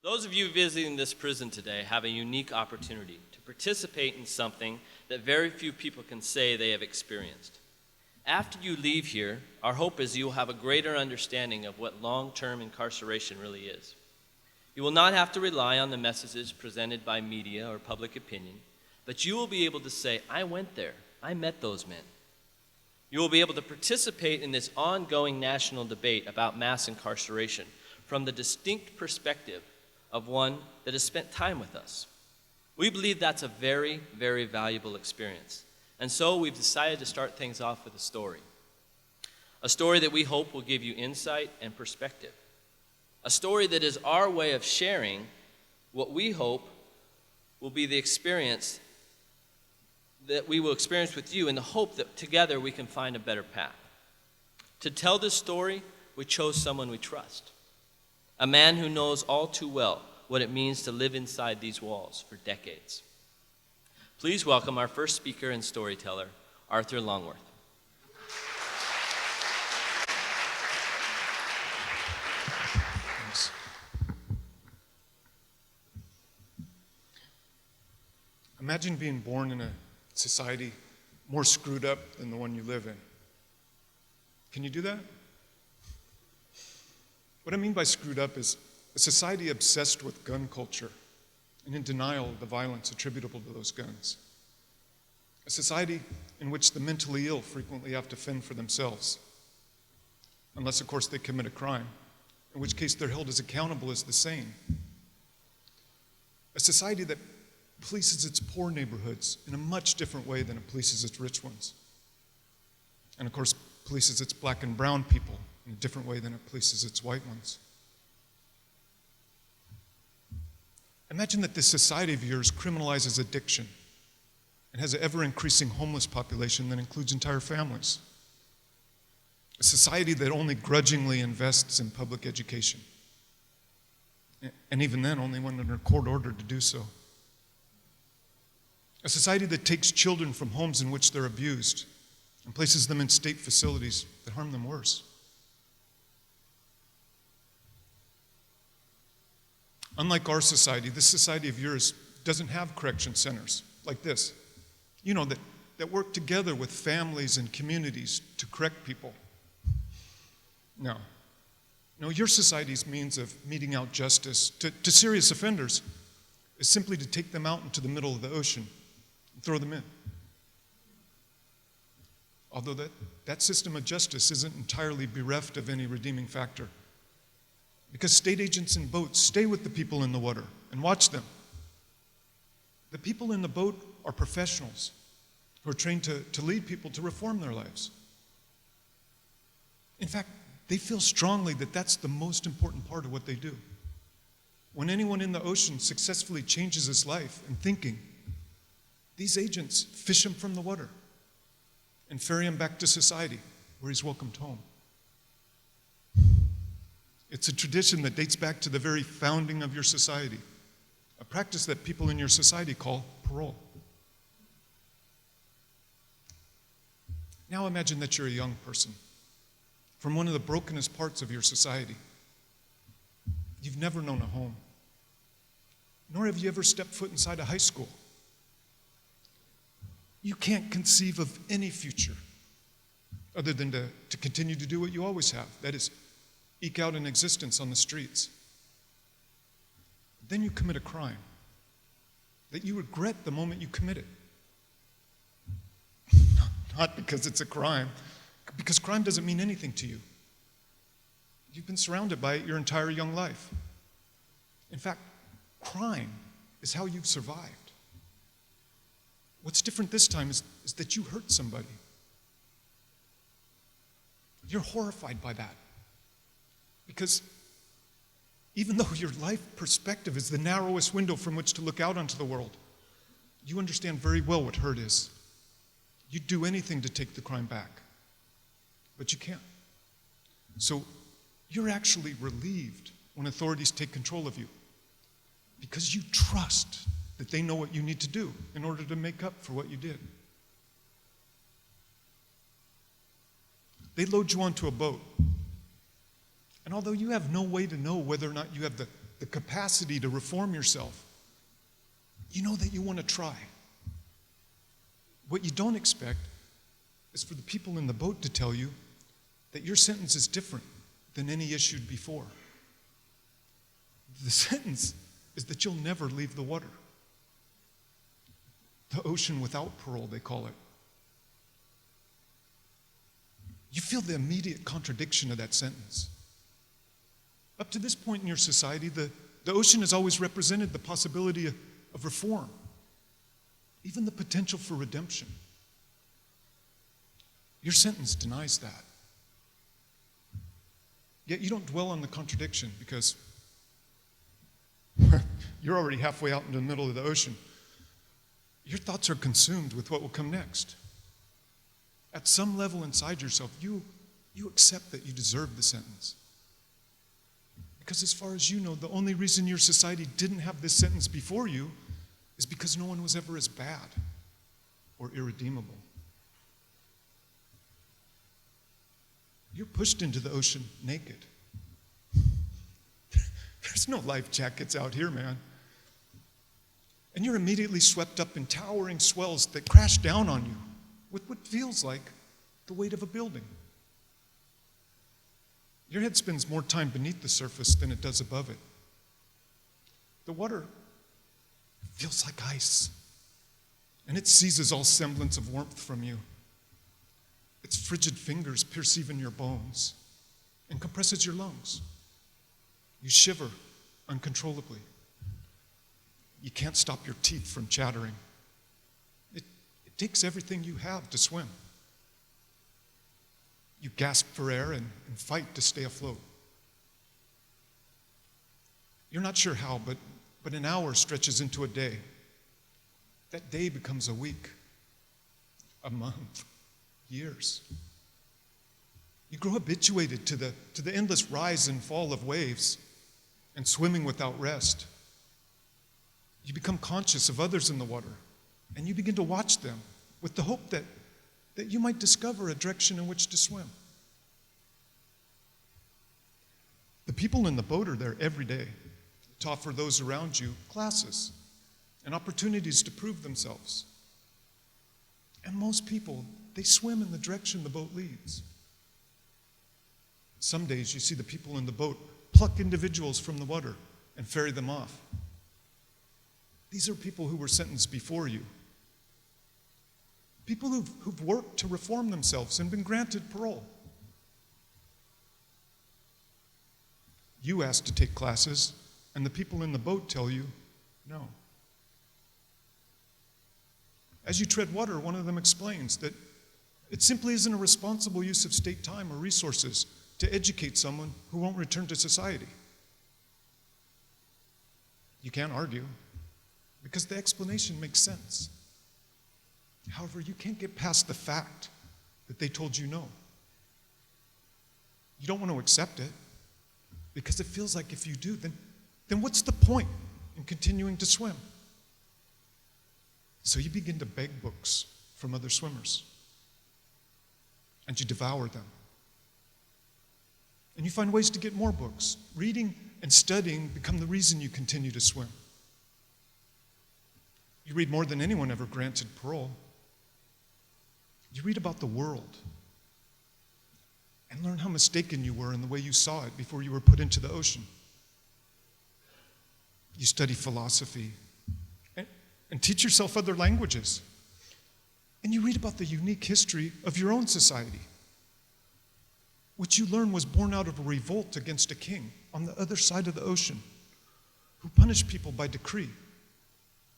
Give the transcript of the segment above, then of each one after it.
Those of you visiting this prison today have a unique opportunity to participate in something that very few people can say they have experienced. After you leave here, our hope is you will have a greater understanding of what long-term incarceration really is. You will not have to rely on the messages presented by media or public opinion, but you will be able to say, I went there, I met those men. You will be able to participate in this ongoing national debate about mass incarceration from the distinct perspective of one that has spent time with us. We believe that's a very, very valuable experience. And so we've decided to start things off with a story that we hope will give you insight and perspective. A story that is our way of sharing what we hope will be the experience that we will experience with you in the hope that together we can find a better path. To tell this story, we chose someone we trust. A man who knows all too well what it means to live inside these walls for decades. Please welcome our first speaker and storyteller, Arthur Longworth. Thanks. Imagine being born in a society more screwed up than the one you live in. Can you do that? What I mean by screwed up is a society obsessed with gun culture and in denial of the violence attributable to those guns. A society in which the mentally ill frequently have to fend for themselves, unless, of course, they commit a crime, in which case they're held as accountable as the sane. A society that polices its poor neighborhoods in a much different way than it polices its rich ones. And, of course, polices its black and brown people in a different way than it polices its white ones. Imagine that this society of yours criminalizes addiction and has an ever-increasing homeless population that includes entire families. A society that only grudgingly invests in public education, and even then only when under court order to do so. A society that takes children from homes in which they're abused and places them in state facilities that harm them worse. Unlike our society, this society of yours doesn't have correction centers like this, that work together with families and communities to correct people. No, your society's means of meting out justice to serious offenders is simply to take them out into the middle of the ocean and throw them in. Although that system of justice isn't entirely bereft of any redeeming factor. Because state agents in boats stay with the people in the water and watch them. The people in the boat are professionals who are trained to lead people to reform their lives. In fact, they feel strongly that that's the most important part of what they do. When anyone in the ocean successfully changes his life and thinking, these agents fish him from the water and ferry him back to society where he's welcomed home. It's a tradition that dates back to the very founding of your society, a practice that people in your society call parole. Now imagine that you're a young person from one of the brokenest parts of your society. You've never known a home, nor have you ever stepped foot inside a high school. You can't conceive of any future other than to continue to do what you always have, that is, eke out an existence on the streets. Then you commit a crime that you regret the moment you commit it. Not because it's a crime, because crime doesn't mean anything to you. You've been surrounded by it your entire young life. In fact, crime is how you've survived. What's different this time is that you hurt somebody. You're horrified by that. Because even though your life perspective is the narrowest window from which to look out onto the world, you understand very well what hurt is. You'd do anything to take the crime back, but you can't. So you're actually relieved when authorities take control of you because you trust that they know what you need to do in order to make up for what you did. They load you onto a boat. And although you have no way to know whether or not you have the the capacity to reform yourself, you know that you want to try. What you don't expect is for the people in the boat to tell you that your sentence is different than any issued before. The sentence is that you'll never leave the water. The ocean without parole, they call it. You feel the immediate contradiction of that sentence. Up to this point in your society, the ocean has always represented the possibility of reform, even the potential for redemption. Your sentence denies that. Yet you don't dwell on the contradiction because you're already halfway out into the middle of the ocean. Your thoughts are consumed with what will come next. At some level inside yourself, you accept that you deserve the sentence. Because as far as you know, the only reason your society didn't have this sentence before you is because no one was ever as bad or irredeemable. You're pushed into the ocean naked. There's no life jackets out here, man. And you're immediately swept up in towering swells that crash down on you with what feels like the weight of a building. Your head spends more time beneath the surface than it does above it. The water feels like ice, and it seizes all semblance of warmth from you. Its frigid fingers pierce even your bones and compresses your lungs. You shiver uncontrollably. You can't stop your teeth from chattering. It takes everything you have to swim. You gasp for air and fight to stay afloat. You're not sure how, but an hour stretches into a day. That day becomes a week, a month, years. You grow habituated to the endless rise and fall of waves and swimming without rest. You become conscious of others in the water, and you begin to watch them with the hope that you might discover a direction in which to swim. The people in the boat are there every day to offer those around you classes and opportunities to prove themselves. And most people, they swim in the direction the boat leads. Some days you see the people in the boat pluck individuals from the water and ferry them off. These are people who were sentenced before you. People who've worked to reform themselves and been granted parole. You ask to take classes, and the people in the boat tell you no. As you tread water, one of them explains that it simply isn't a responsible use of state time or resources to educate someone who won't return to society. You can't argue, because the explanation makes sense. However, you can't get past the fact that they told you no. You don't want to accept it, because it feels like if you do, then what's the point in continuing to swim? So you begin to beg books from other swimmers, and you devour them. And you find ways to get more books. Reading and studying become the reason you continue to swim. You read more than anyone ever granted parole. You read about the world and learn how mistaken you were in the way you saw it before you were put into the ocean. You study philosophy and teach yourself other languages. And you read about the unique history of your own society, which you learn was born out of a revolt against a king on the other side of the ocean who punished people by decree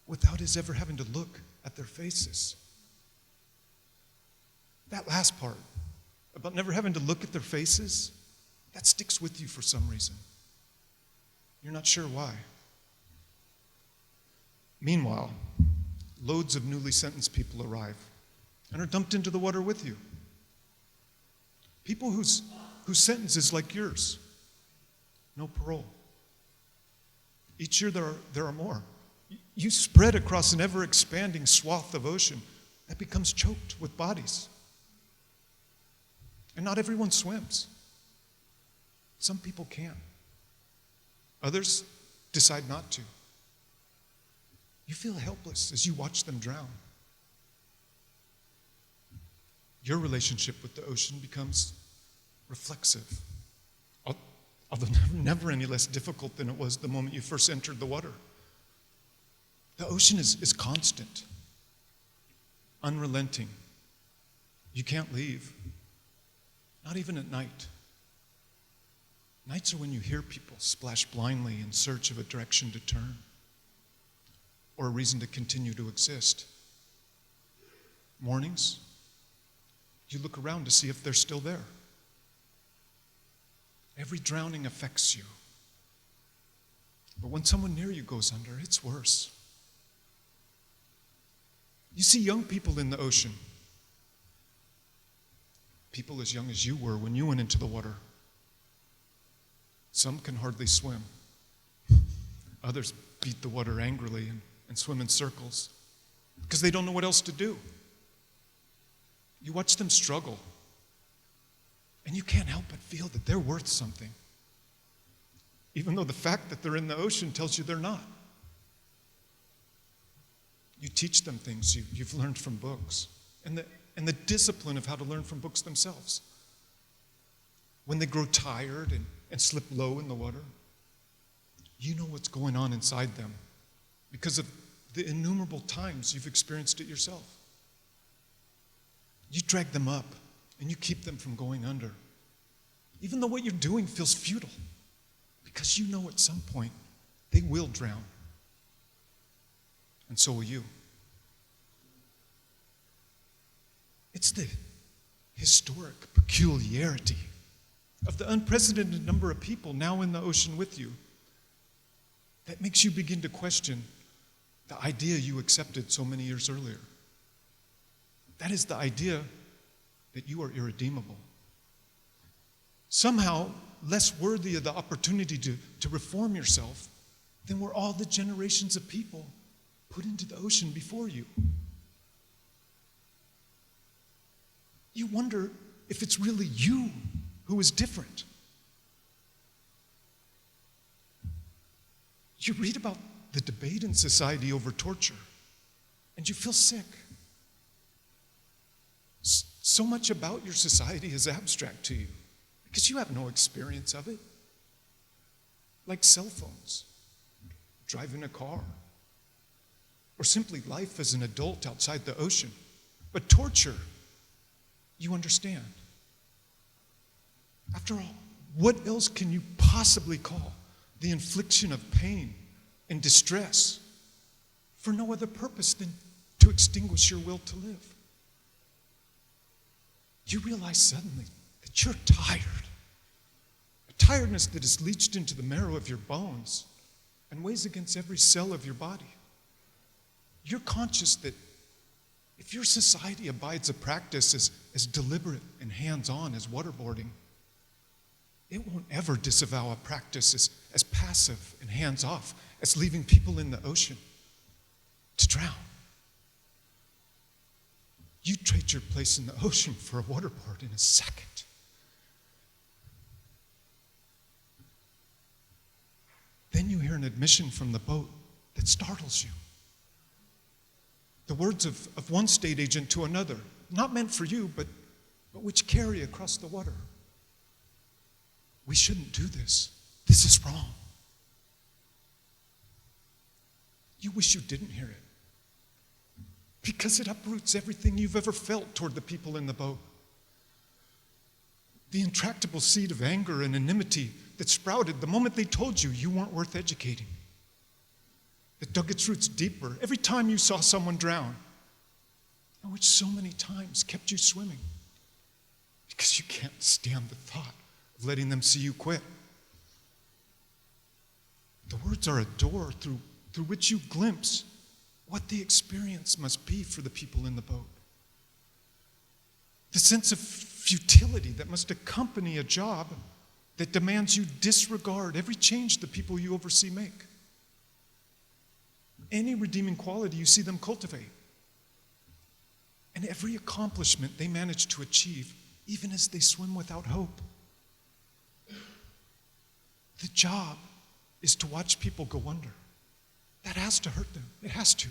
without his ever having to look at their faces. That last part, about never having to look at their faces, that sticks with you for some reason. You're not sure why. Meanwhile, loads of newly sentenced people arrive and are dumped into the water with you. People whose sentence is like yours. No parole. Each year there are more. You spread across an ever-expanding swath of ocean that becomes choked with bodies. And not everyone swims. Some people can. Others decide not to. You feel helpless as you watch them drown. Your relationship with the ocean becomes reflexive, although never any less difficult than it was the moment you first entered the water. The ocean is constant, unrelenting. You can't leave, not even at night. Nights are when you hear people splash blindly in search of a direction to turn or a reason to continue to exist. Mornings, you look around to see if they're still there. Every drowning affects you. But when someone near you goes under, it's worse. You see young people in the ocean, people as young as you were when you went into the water. Some can hardly swim. Others beat the water angrily and swim in circles because they don't know what else to do. You watch them struggle, and you can't help but feel that they're worth something, even though the fact that they're in the ocean tells you they're not. You teach them things you've learned from books, and the discipline of how to learn from books themselves. When they grow tired and slip low in the water, you know what's going on inside them because of the innumerable times you've experienced it yourself. You drag them up and you keep them from going under, even though what you're doing feels futile, because you know at some point they will drown. And so will you. It's the historic peculiarity of the unprecedented number of people now in the ocean with you that makes you begin to question the idea you accepted so many years earlier. That is the idea that you are irredeemable. Somehow less worthy of the opportunity to reform yourself than were all the generations of people put into the ocean before you. You wonder if it's really you who is different. You read about the debate in society over torture, and you feel sick. So much about your society is abstract to you because you have no experience of it. Like cell phones, driving a car, or simply life as an adult outside the ocean. But torture, you understand. After all, what else can you possibly call the infliction of pain and distress for no other purpose than to extinguish your will to live? You realize suddenly that you're tired. A tiredness that is leached into the marrow of your bones and weighs against every cell of your body. You're conscious that if your society abides a practice as deliberate and hands-on as waterboarding, it won't ever disavow a practice as passive and hands-off as leaving people in the ocean to drown. You trade your place in the ocean for a waterboard in a second. Then you hear an admission from the boat that startles you. The words of one state agent to another, not meant for you, but which carry across the water. We shouldn't do this. This is wrong. You wish you didn't hear it, because it uproots everything you've ever felt toward the people in the boat. The intractable seed of anger and enmity that sprouted the moment they told you you weren't worth educating, that dug its roots deeper every time you saw someone drown, and which so many times kept you swimming because you can't stand the thought of letting them see you quit. The words are a door through which you glimpse what the experience must be for the people in the boat. The sense of futility that must accompany a job that demands you disregard every change the people you oversee make. Any redeeming quality you see them cultivate. And every accomplishment they manage to achieve, even as they swim without hope. The job is to watch people go under. That has to hurt them. It has to.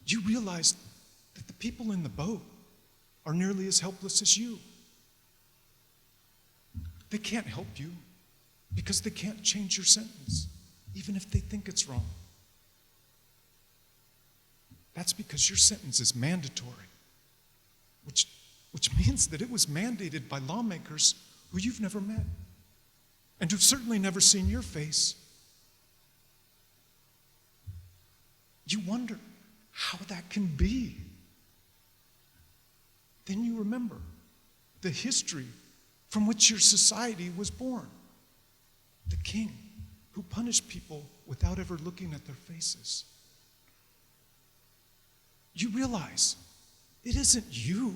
You realize that the people in the boat are nearly as helpless as you. They can't help you because they can't change your sentence, even if they think it's wrong. That's because your sentence is mandatory, which means that it was mandated by lawmakers who you've never met and who've certainly never seen your face. You wonder how that can be. Then you remember the history from which your society was born. The king who punished people without ever looking at their faces. You realize it isn't you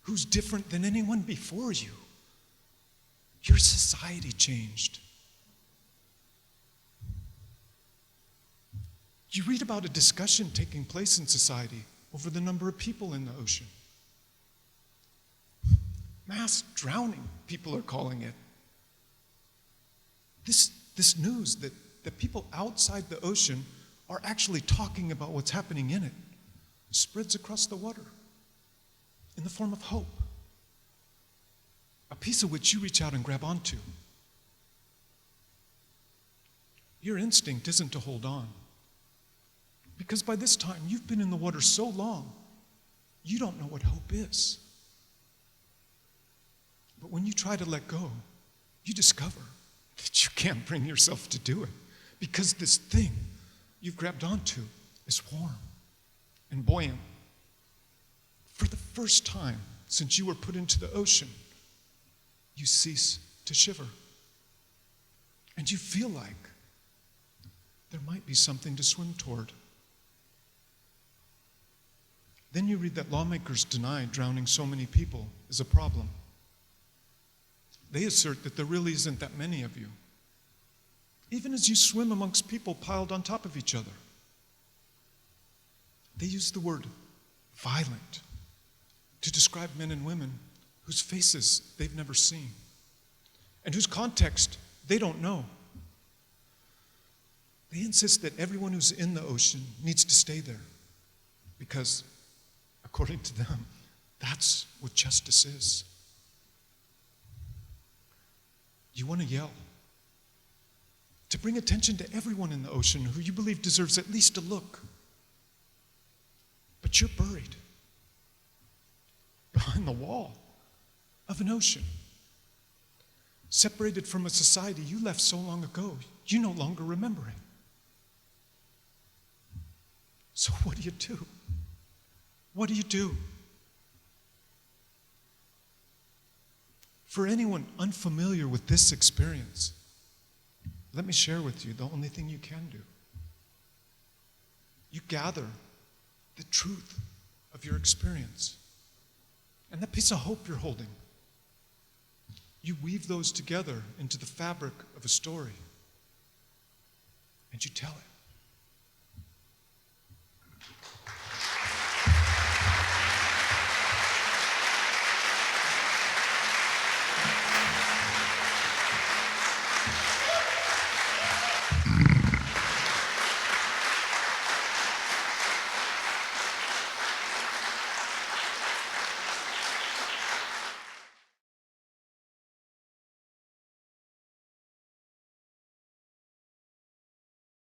who's different than anyone before you. Your society changed. You read about a discussion taking place in society over the number of people in the ocean. Mass drowning, people are calling it. This news that people outside the ocean are actually talking about what's happening in it spreads across the water in the form of hope, a piece of which you reach out and grab onto. Your instinct isn't to hold on, because by this time you've been in the water so long, you don't know what hope is. But when you try to let go, you discover that you can't bring yourself to do it, because this thing you've grabbed onto is warm and buoyant. For the first time since you were put into the ocean, you cease to shiver. And you feel like there might be something to swim toward. Then you read that lawmakers deny drowning so many people is a problem. They assert that there really isn't that many of you, even as you swim amongst people piled on top of each other. They use the word violent to describe men and women whose faces they've never seen and whose context they don't know. They insist that everyone who's in the ocean needs to stay there because, according to them, that's what justice is. You want to yell, to bring attention to everyone in the ocean who you believe deserves at least a look. But you're buried behind the wall of an ocean, separated from a society you left so long ago, you no longer remember it. So what do you do? What do you do? For anyone unfamiliar with this experience, let me share with you the only thing you can do. You gather the truth of your experience and that piece of hope you're holding. You weave those together into the fabric of a story, and you tell it.